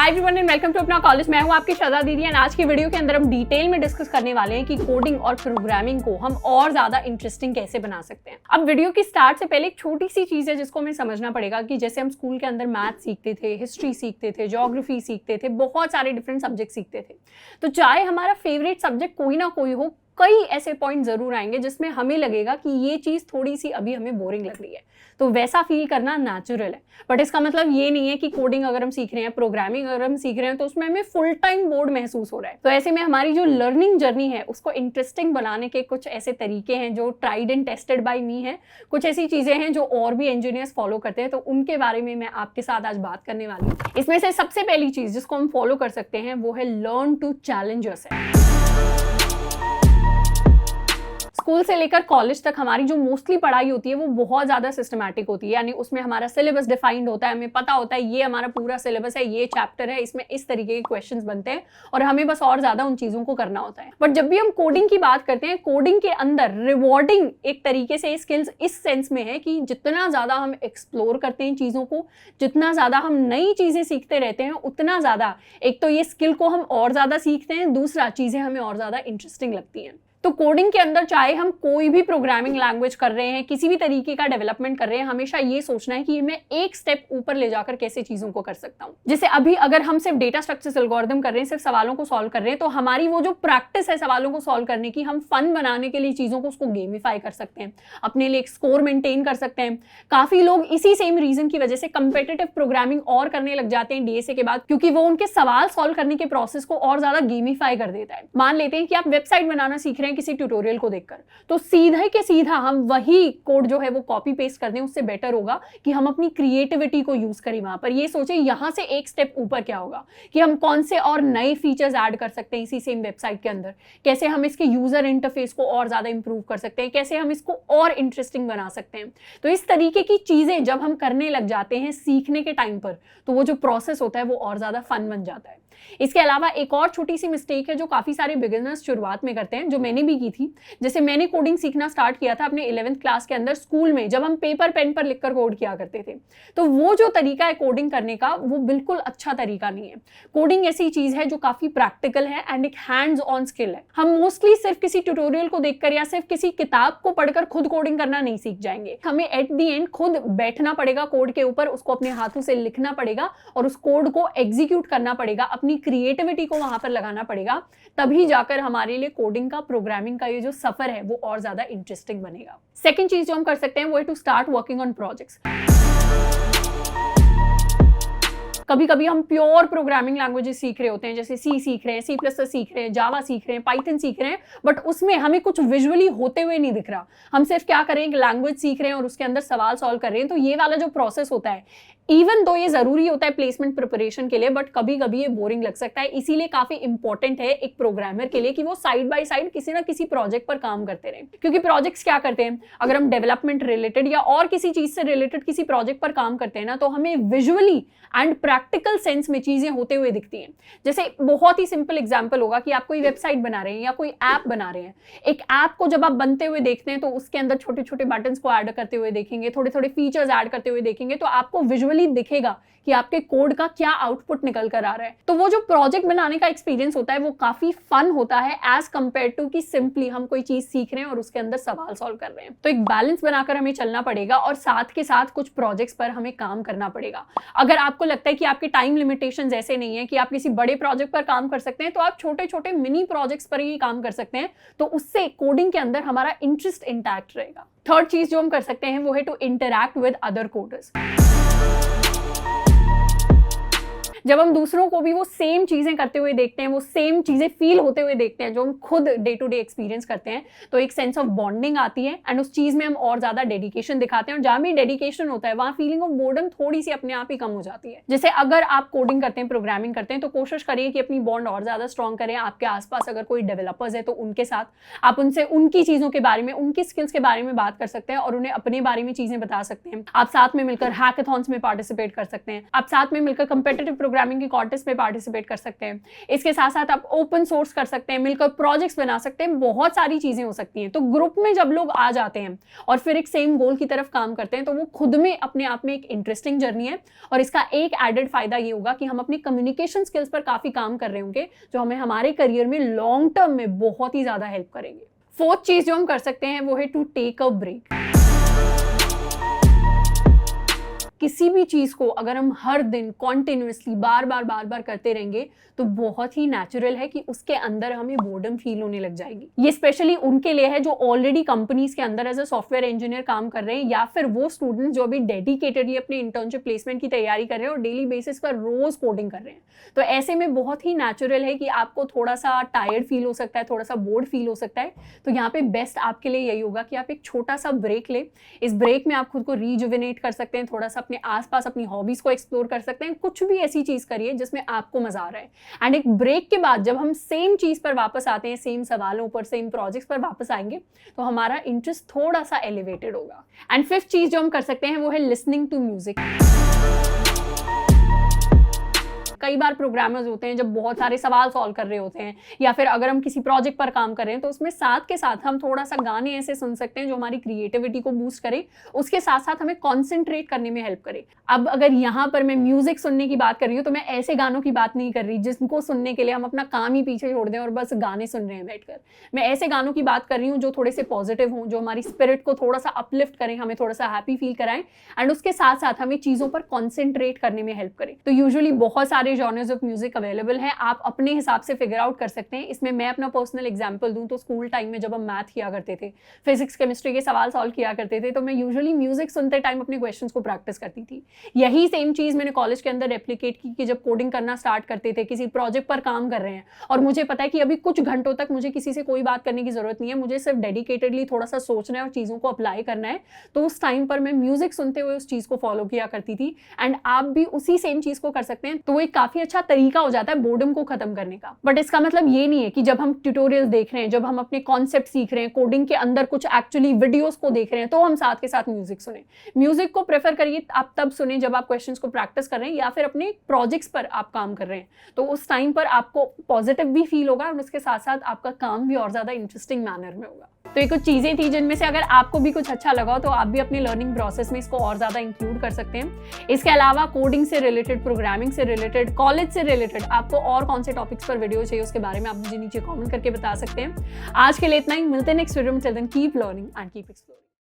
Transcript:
Hi everyone and welcome to अपना college. मैं हूं आपकी श्रद्धा दीदी एंड आज की वीडियो के अंदर हम डिटेल में डिस्कस करने वाले हैं कि कोडिंग और प्रोग्रामिंग को हम और ज्यादा इंटरेस्टिंग कैसे बना सकते हैं। अब वीडियो की स्टार्ट से पहले एक छोटी सी चीज है जिसको हमें समझना पड़ेगा कि जैसे हम स्कूल के अंदर मैथ सीखते थे, हिस्ट्री सीखते थे, ज्योग्राफी सीखते थे, बहुत सारे डिफरेंट सब्जेक्ट सीखते थे, तो चाहे हमारा फेवरेट सब्जेक्ट कोई ना कोई हो, कई ऐसे पॉइंट जरूर आएंगे जिसमें हमें लगेगा कि ये चीज थोड़ी सी अभी हमें बोरिंग लग रही है। तो वैसा फील करना नेचुरल है, बट इसका मतलब ये नहीं है कि कोडिंग अगर हम सीख रहे हैं, प्रोग्रामिंग अगर हम सीख रहे हैं तो उसमें हमें फुल टाइम बोर्ड महसूस हो रहा है। तो ऐसे में हमारी जो लर्निंग जर्नी है उसको इंटरेस्टिंग बनाने के कुछ ऐसे तरीके हैं जो ट्राइड एंड टेस्टेड बाय मी है। कुछ ऐसी चीजें हैं जो और भी इंजीनियर्स फॉलो करते हैं, तो उनके बारे में मैं आपके साथ आज बात करने वाली हूँ। इसमें से सबसे पहली चीज जिसको हम फॉलो कर सकते हैं वो है learn to challenge yourself. School से लेकर कॉलेज तक हमारी जो मोस्टली पढ़ाई होती है वो बहुत ज्यादा सिस्टमैटिक होती है, यानी उसमें हमारा सिलेबस डिफाइंड होता है, हमें पता होता है ये हमारा पूरा सिलेबस है, ये चैप्टर है, इसमें इस तरीके के क्वेश्चंस बनते हैं और हमें बस और ज्यादा उन चीजों को करना होता है। बट जब भी हम कोडिंग की बात करते हैं, कोडिंग के अंदर रिवॉर्डिंग एक तरीके से स्किल्स इस सेंस में है कि जितना ज्यादा हम एक्सप्लोर करते हैं चीजों को, जितना ज्यादा हम नई चीजें सीखते रहते हैं, उतना ज्यादा एक तो ये स्किल को हम और ज्यादा सीखते हैं, दूसरा चीजें हमें और ज्यादा इंटरेस्टिंग लगती हैं। तो कोडिंग के अंदर चाहे हम कोई भी प्रोग्रामिंग लैंग्वेज कर रहे हैं, किसी भी तरीके का डेवलपमेंट कर रहे हैं, हमेशा ये सोचना है कि मैं एक स्टेप ऊपर ले जाकर कैसे चीजों को कर सकता हूं। जैसे अभी अगर हम सिर्फ डेटा स्ट्रक्चर्स एल्गोरिथम कर रहे हैं, सिर्फ सवालों को सॉल्व कर रहे हैं, तो हमारी वो जो प्रैक्टिस है सवालों को सॉल्व करने की, हम फन बनाने के लिए चीजों को उसको गेमिफाई कर सकते हैं, अपने लिए एक स्कोर मेंटेन कर सकते हैं। काफी लोग इसी सेम रीजन की वजह से कंपेटिटिव प्रोग्रामिंग और करने लग जाते हैं डीएसए के बाद, क्योंकि वो उनके सवाल सॉल्व करने के प्रोसेस को और ज्यादा गेमिफाई कर देता है। मान लेते हैं कि आप वेबसाइट बनाना सीख रहे हैं किसी ट्यूटोरियल को देखकर, तो सीधा के सीधा हम वही कोड जो है वो कॉपी पेस्ट कर दें, उससे बेटर होगा कि हम अपनी क्रिएटिविटी को यूज करें। वहां पर ये सोचें यहां से एक स्टेप ऊपर क्या होगा, कि हम कौन से और नए फीचर्स ऐड कर सकते हैं इसी सेम वेबसाइट के अंदर, कैसे हम इसके यूजर इंटरफेस को और ज्यादा इंप्रूव कर सकते हैं, कैसे हम इसको और इंटरेस्टिंग बना सकते हैं। तो इस तरीके की चीजें जब हम करने लग जाते हैं सीखने के टाइम पर, तो वो जो प्रोसेस होता है वो और ज्यादा फन बन जाता है। इसके अलावा एक और छोटी सी मिस्टेक है जो काफी सारे बिगिनर्स शुरुआत में करते हैं, जो मैंने भी की थी। जैसे मैंने कोडिंग सीखना स्टार्ट किया था अपने 11th क्लास के अंदर स्कूल में, जब हम पेपर पेन पर लिखकर कोड किया करते थे। तो वो जो तरीका है कोडिंग करने का वो बिल्कुल अच्छा तरीका नहीं है। कोडिंग ऐसी चीज है जो काफी प्रैक्टिकल है एंड एक हैंड्स ऑन स्किल है। हम मोस्टली सिर्फ किसी ट्यूटोरियल को देखकर या सिर्फ किसी किताब को पढ़कर खुद कोडिंग करना नहीं सीख जाएंगे। हमें एट द एंड खुद बैठना पड़ेगा कोड के ऊपर, उसको अपने हाथों से लिखना पड़ेगा और उस कोड को एग्जीक्यूट करना पड़ेगा, अपनी क्रिएटिविटी को वहां पर लगाना पड़ेगा। तभी जाकर हमारे लिए कोडिंग का, प्रोग्रामिंग का ये जो सफर है वो और ज्यादा इंटरेस्टिंग बनेगा। सेकंड चीज जो हम कर सकते हैं वो है to start working on projects. कभी कभी हम प्योर प्रोग्रामिंग लैंग्वेजेस सीख रहे होते हैं, जैसे सी सीख रहे हैं, सी प्लस प्लस सीख रहे हैं, जावा सीख रहे हैं, पाइथन सीख रहे हैं, बट उसमें हमें कुछ विजुअली होते हुए नहीं दिख रहा। हम सिर्फ क्या करें, एक लैंग्वेज सीख रहे हैं और उसके अंदर सवाल सॉल्व कर रहे हैं। तो ये वाला जो प्रोसेस होता है, इवन दो ये जरूरी होता है प्लेसमेंट प्रिपरेशन के लिए, बट कभी कभी ये बोरिंग लग सकता है। इसीलिए काफी इंपॉर्टेंट है एक प्रोग्रामर के लिए कि वो साइड बाय साइड किसी ना किसी प्रोजेक्ट पर काम करते रहे। क्योंकि प्रोजेक्ट्स क्या करते हैं, अगर हम डेवलपमेंट रिलेटेड या और किसी चीज से रिलेटेड किसी प्रोजेक्ट पर काम करते हैं ना, तो हमें विजुअली एंड प्रैक्टिकल सेंस में चीजें होते हुए दिखती हैं। जैसे बहुत ही सिंपल एग्जांपल होगा कि आप कोई वेबसाइट बना रहे हैं या कोई ऐप बना रहे हैं। एक ऐप को जब आप बनते हुए देखते हैं तो उसके अंदर छोटे छोटे बटन्स को ऐड करते हुए देखेंगे, थोड़े थोड़े फीचर्स ऐड करते हुए देखेंगे, तो आपको विजुअली दिखेगा कि आपके कोड का क्या आउटपुट निकल कर आ रहा है। तो वो जो प्रोजेक्ट बनाने का एक्सपीरियंस होता है वो काफी फन होता है एज कंपेयर टू कि सिंपली हम कोई चीज सीख रहे हैं और उसके अंदर सवाल सॉल्व कर रहे हैं। तो एक बैलेंस बनाकर हमें चलना पड़ेगा और साथ के साथ कुछ प्रोजेक्ट्स पर हमें काम करना पड़ेगा। अगर आपको लगता है कि आपके टाइम लिमिटेशंस ऐसे नहीं है कि आप किसी बड़े प्रोजेक्ट पर काम कर सकते हैं, तो आप छोटे छोटे मिनी प्रोजेक्ट्स पर ही काम कर सकते हैं। तो उससे कोडिंग के अंदर हमारा इंटरेस्ट इंटैक्ट रहेगा। थर्ड चीज जो हम कर सकते हैं वो है to interact with other coders. जब हम दूसरों को भी वो सेम चीजें करते हुए देखते हैं, वो सेम चीजें फील होते हुए देखते हैं जो हम खुद डे टू डे एक्सपीरियंस करते हैं, तो एक सेंस ऑफ बॉन्डिंग आती है एंड उस चीज में हम और ज्यादा डेडिकेशन दिखाते हैं। और जहां भी डेडिकेशन होता है वहां फीलिंग ऑफ बोर्डम थोड़ी सी अपने आप ही कम हो जाती है। जैसे अगर आप कोडिंग करते हैं, प्रोग्रामिंग करते हैं, तो कोशिश करिए कि अपनी बॉन्ड और ज्यादा स्ट्रॉन्ग करें। आपके आसपास अगर कोई डेवलपर्स है तो उनके साथ आप उनसे उनकी चीजों के बारे में, उनकी स्किल्स के बारे में बात कर सकते हैं और उन्हें अपने बारे में चीजें बता सकते हैं। आप साथ में मिलकर हैकाथॉन्स में पार्टिसिपेट कर सकते हैं, आप साथ में मिलकर कंपेटिटिव प्रोग्रामिंग के कॉन्टेस्ट में पार्टिसिपेट कर सकते हैं, इसके साथ साथ आप ओपन सोर्स कर सकते हैं, मिलकर प्रोजेक्ट्स बना सकते हैं, बहुत सारी चीजें हो सकती हैं। तो ग्रुप में जब लोग आ जाते हैं और फिर एक सेम गोल की तरफ काम करते हैं तो वो खुद में अपने आप में एक इंटरेस्टिंग जर्नी है। और इसका एक एडेड फायदा ये होगा कि हम अपनी कम्युनिकेशन स्किल्स पर काफी काम कर रहे होंगे, जो हमें हमारे करियर में लॉन्ग टर्म में बहुत ही ज्यादा हेल्प करेंगे। फोर्थ चीज जो हम कर सकते हैं वो है टू टेक अ ब्रेक। किसी भी चीज को अगर हम हर दिन कॉन्टिन्यूसली बार बार करते रहेंगे तो बहुत ही नेचुरल है कि उसके अंदर हमें बोर्डम फील होने लग जाएगी। ये स्पेशली उनके लिए है जो ऑलरेडी कंपनीज के अंदर एज अ सॉफ्टवेयर इंजीनियर काम कर रहे हैं, या फिर वो स्टूडेंट जो अभी डेडिकेटेडली अपने इंटर्नशिप प्लेसमेंट की तैयारी कर रहे हैं और डेली बेसिस पर रोज कोडिंग कर रहे हैं। तो ऐसे में बहुत ही नेचुरल है कि आपको थोड़ा सा टायर्ड फील हो सकता है, थोड़ा सा बोर्ड फील हो सकता है। तो यहाँ पे बेस्ट आपके लिए यही होगा कि आप एक छोटा सा ब्रेक लें। इस ब्रेक में आप खुद को रिजुविनेट कर सकते हैं, थोड़ा सा अपने आसपास अपनी हॉबीज को एक्सप्लोर कर सकते हैं, कुछ भी ऐसी चीज करिए जिसमें आपको मजा आ रहा है। एंड एक ब्रेक के बाद जब हम सेम चीज पर वापस आते हैं, सेम सवालों पर, सेम प्रोजेक्ट्स पर वापस आएंगे, तो हमारा इंटरेस्ट थोड़ा सा एलिवेटेड होगा। एंड फिफ्थ चीज जो हम कर सकते हैं वो है लिसनिंग टू म्यूजिक। कई बार प्रोग्रामर्स होते हैं जब बहुत सारे सवाल सॉल्व कर रहे होते हैं, या फिर अगर हम किसी प्रोजेक्ट पर काम कर रहे हैं तो उसमें साथ के साथ हम थोड़ा सा गाने ऐसे सुन सकते हैं जो हमारी क्रिएटिविटी को बूस्ट करे, उसके साथ साथ हमें कॉन्सेंट्रेट करने में हेल्प करे। अब अगर यहाँ पर मैं म्यूजिक सुनने की बात कर रही हूँ तो मैं ऐसे गानों की बात नहीं कर रही जिनको सुनने के लिए हम अपना काम ही पीछे छोड़ दें और बस गाने सुन रहे हैं बैठकर। मैं ऐसे गानों की बात कर रही हूँ जो थोड़े से पॉजिटिव हों, जो हमारी स्पिरिट को थोड़ा सा अपलिफ्ट करें, हमें थोड़ा सा हैप्पी फील कराएं, एंड उसके साथ साथ हमें चीजों पर कॉन्सेंट्रेट करने में हेल्प करें। तो यूजुअली बहुत सारे जॉनर्स ऑफ म्यूजिक अवेलेबल है, आप अपने हिसाब से फिगर आउट कर सकते हैं। इसमें मैं अपना पर्सनल एग्जांपल दूं तो स्कूल टाइम में जब हम मैथ किया करते थे, फिजिक्स केमिस्ट्री के सवाल सॉल्व किया करते थे, तो मैं यूजुअली म्यूजिक सुनते टाइम अपने क्वेश्चंस को प्रैक्टिस करती थी। यही सेम चीज मैंने कॉलेज के अंदर रेप्लिकेट की कि जब कोडिंग करना स्टार्ट करते थे, किसी प्रोजेक्ट पर काम कर रहे हैं और मुझे पता है कि अभी कुछ घंटों तक मुझे किसी से कोई बात करने की जरूरत नहीं है, मुझे सिर्फ डेडिकेटेडली थोड़ा सा सोचना है और चीजों को अप्लाई करना है, तो उस टाइम पर मैं म्यूजिक सुनते हुए उस चीज को फॉलो किया करती थी। एंड आप भी उसी सेम चीज को कर सकते हैं। तो एक काफी अच्छा तरीका हो जाता है बोर्डम को खत्म करने का। बट इसका मतलब ये नहीं है कि जब हम ट्यूटोरियल देख रहे हैं, जब हम अपने कॉन्सेप्ट सीख रहे हैं, कोडिंग के अंदर कुछ एक्चुअली वीडियोस को देख रहे हैं, तो हम साथ के साथ म्यूजिक सुने। म्यूजिक को प्रेफर करिए आप तब सुने जब आप क्वेश्चंस को प्रैक्टिस कर रहे हैं या फिर अपने प्रोजेक्ट्स पर आप काम कर रहे हैं। तो उस टाइम पर आपको पॉजिटिव भी फील होगा और उसके साथ साथ आपका काम भी और ज्यादा इंटरेस्टिंग मैनर में होगा। तो ये कुछ चीजें थी जिनमें से अगर आपको भी कुछ अच्छा लगा तो आप भी अपने लर्निंग प्रोसेस में इसको और ज्यादा इंक्लूड कर सकते हैं। इसके अलावा कोडिंग से रिलेटेड, प्रोग्रामिंग से रिलेटेड, कॉलेज से रिलेटेड आपको और कौन से टॉपिक्स पर वीडियो चाहिए उसके बारे में आप मुझे नीचे कमेंट करके बता सकते हैं। आज के लिए इतना ही, मिलते हैं नेक्स्ट वीडियो में। Till then keep learning and keep exploring.